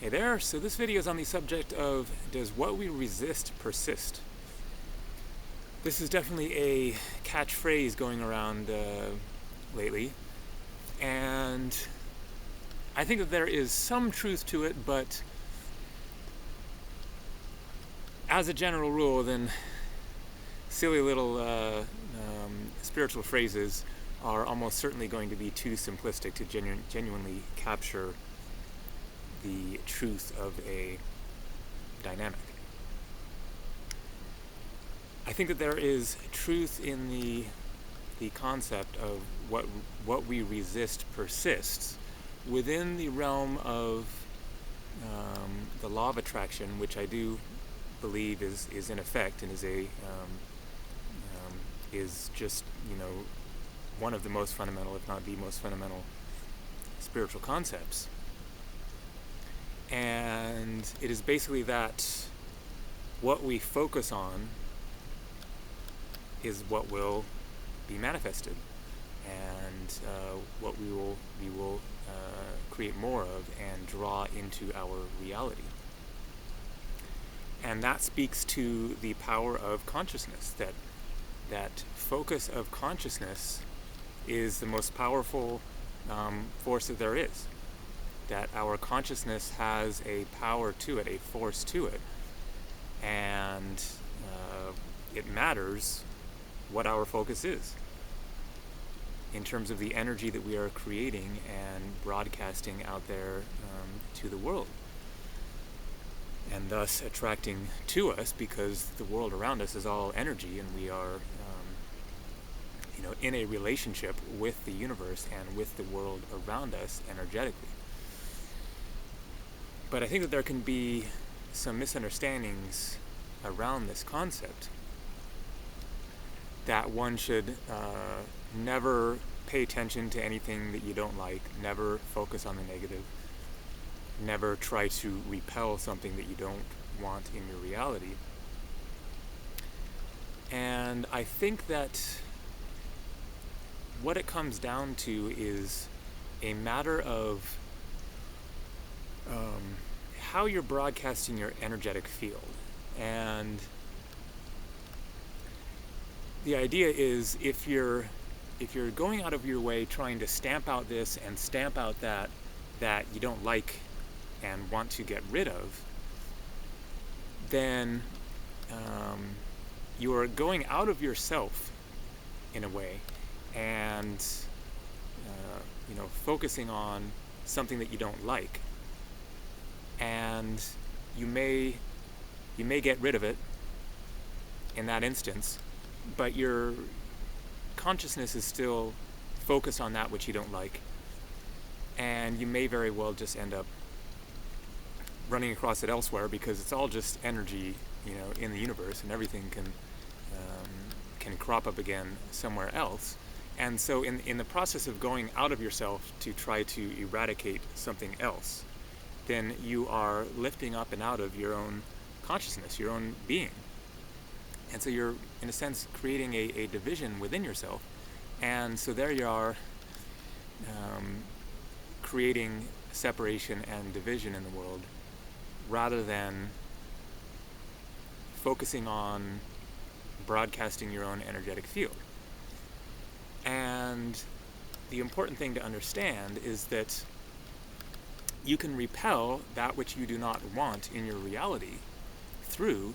Hey there, so this video is on the subject of, does what we resist persist? This is definitely a catchphrase going around lately, and I think that there is some truth to it, but as a general rule, then silly little spiritual phrases are almost certainly going to be too simplistic to genuinely capture the truth of a dynamic. I think that there is truth in the concept of what we resist persists within the realm of the law of attraction, which I do believe is in effect and is just one of the most fundamental, if not the most fundamental, spiritual concepts. And it is basically that what we focus on is what will be manifested, and what we will create more of and draw into our reality. And that speaks to the power of consciousness, that focus of consciousness is the most powerful force that there is. That our consciousness has a power to it, a force to it, and it matters what our focus is in terms of the energy that we are creating and broadcasting out there to the world, and thus attracting to us, because the world around us is all energy, and we are in a relationship with the universe and with the world around us energetically. But I think that there can be some misunderstandings around this concept, that one should never pay attention to anything that you don't like, never focus on the negative, never try to repel something that you don't want in your reality. And I think that what it comes down to is a matter of how you're broadcasting your energetic field. And the idea is, if you're going out of your way trying to stamp out this and stamp out that you don't like and want to get rid of, then you are going out of yourself in a way, and focusing on something that you don't like, and you may get rid of it in that instance, but your consciousness is still focused on that which you don't like, and you may very well just end up running across it elsewhere, because it's all just energy in the universe, and everything can crop up again somewhere else. And so in the process of going out of yourself to try to eradicate something else, then you are lifting up and out of your own consciousness, your own being. And so you're, in a sense, creating a division within yourself. And so there you are, creating separation and division in the world, rather than focusing on broadcasting your own energetic field. And the important thing to understand is that you can repel that which you do not want in your reality through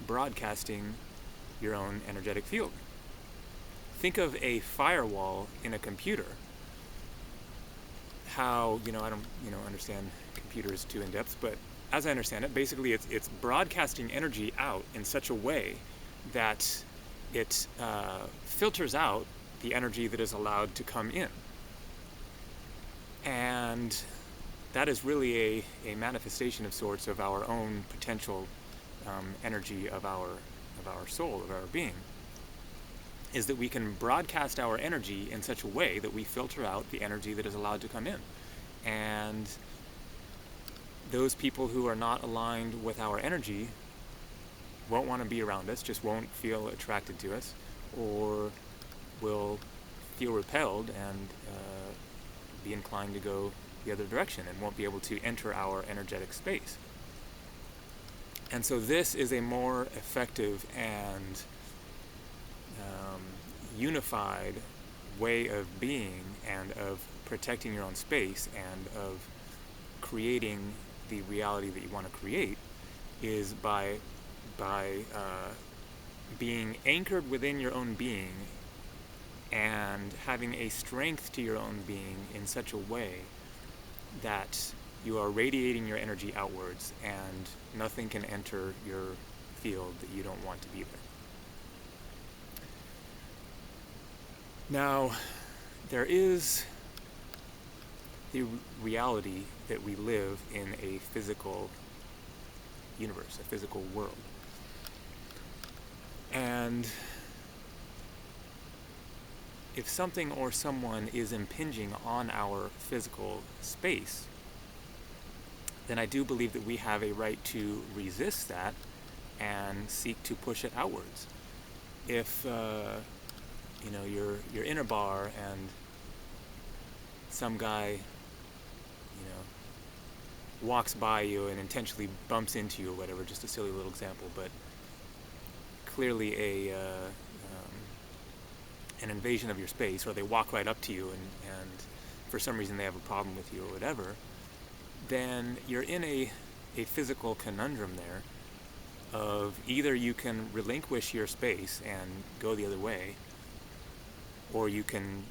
broadcasting your own energetic field. Think of a firewall in a computer. How, I don't, understand computers too in depth, but as I understand it, basically it's broadcasting energy out in such a way that it filters out the energy that is allowed to come in. And that is really a manifestation of sorts of our own potential energy of our soul, of our being, is that we can broadcast our energy in such a way that we filter out the energy that is allowed to come in. And those people who are not aligned with our energy won't want to be around us, just won't feel attracted to us, or will feel repelled and be inclined to go the other direction and won't be able to enter our energetic space. And so this is a more effective and unified way of being and of protecting your own space and of creating the reality that you want to create, is by being anchored within your own being and having a strength to your own being in such a way that you are radiating your energy outwards and nothing can enter your field that you don't want to be there. Now, there is the reality that we live in a physical universe, a physical world. And if something or someone is impinging on our physical space, then I do believe that we have a right to resist that and seek to push it outwards. If you're in a bar and some guy walks by you and intentionally bumps into you or whatever, just a silly little example, but clearly an invasion of your space, or they walk right up to you and for some reason they have a problem with you or whatever, then you're in a physical conundrum there of either you can relinquish your space and go the other way, or you can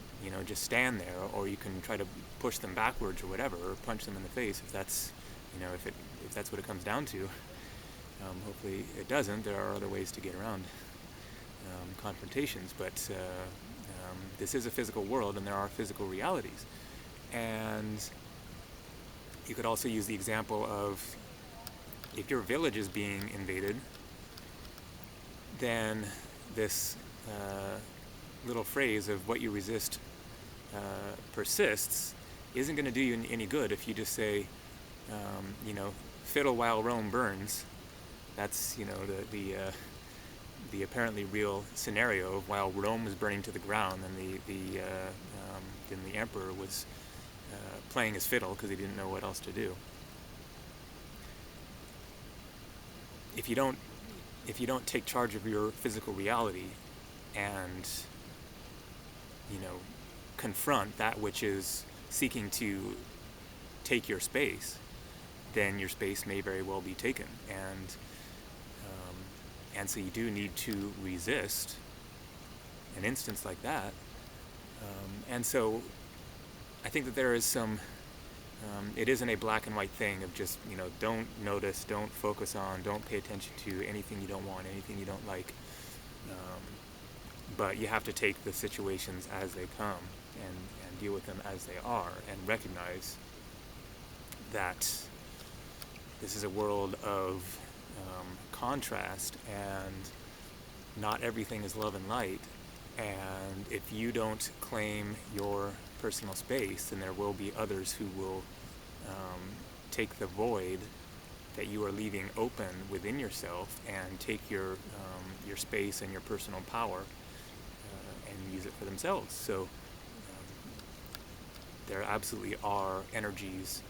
just stand there, or you can try to push them backwards or whatever, or punch them in the face if that's if that's what it comes down to. Hopefully it doesn't. There are other ways to get around confrontations, but this is a physical world and there are physical realities. And you could also use the example of if your village is being invaded, then this little phrase of what you resist persists isn't going to do you any good if you just say, fiddle while Rome burns. That's the apparently real scenario of while Rome was burning to the ground, and then the emperor was playing his fiddle because he didn't know what else to do. If you don't take charge of your physical reality and confront that which is seeking to take your space, then your space may very well be taken, and so you do need to resist an instance like that. And so I think that there is some it isn't a black and white thing of just don't notice, don't focus on, don't pay attention to anything you don't want, anything you don't like, but you have to take the situations as they come and deal with them as they are, and recognize that this is a world of contrast, and not everything is love and light. And if you don't claim your personal space, then there will be others who will take the void that you are leaving open within yourself and take your space and your personal power and use it for themselves. So there absolutely are energies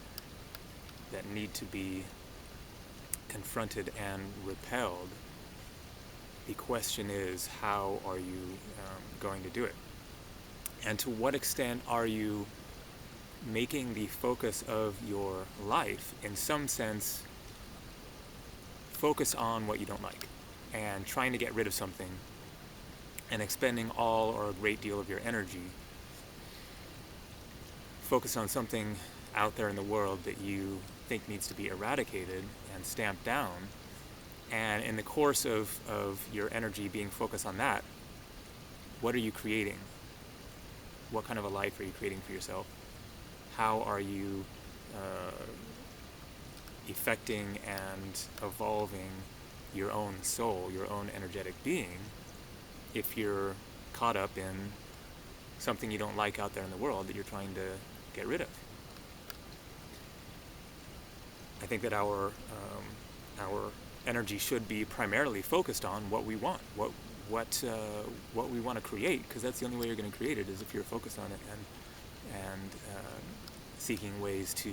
that need to be confronted and repelled. The question is, how are you going to do it? And to what extent are you making the focus of your life, in some sense, focus on what you don't like and trying to get rid of something and expending all or a great deal of your energy, focus on something out there in the world that you think needs to be eradicated and stamped down. And in the course of your energy being focused on that, what are you creating? What kind of a life are you creating for yourself? How are you effecting and evolving your own soul, your own energetic being, if you're caught up in something you don't like out there in the world that you're trying to get rid of? I think that our energy should be primarily focused on what we want, what we want to create, because that's the only way you're going to create it, is if you're focused on it and seeking ways to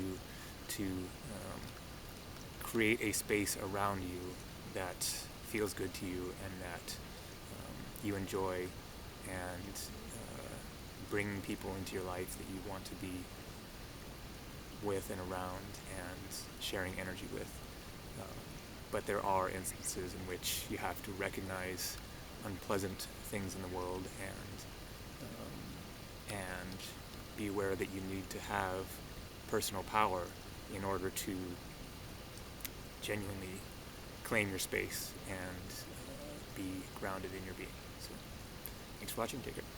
create a space around you that feels good to you and that you enjoy, and bringing people into your life that you want to be with and around and sharing energy with. But there are instances in which you have to recognize unpleasant things in the world and be aware that you need to have personal power in order to genuinely claim your space and be grounded in your being. So, thanks for watching. Take care.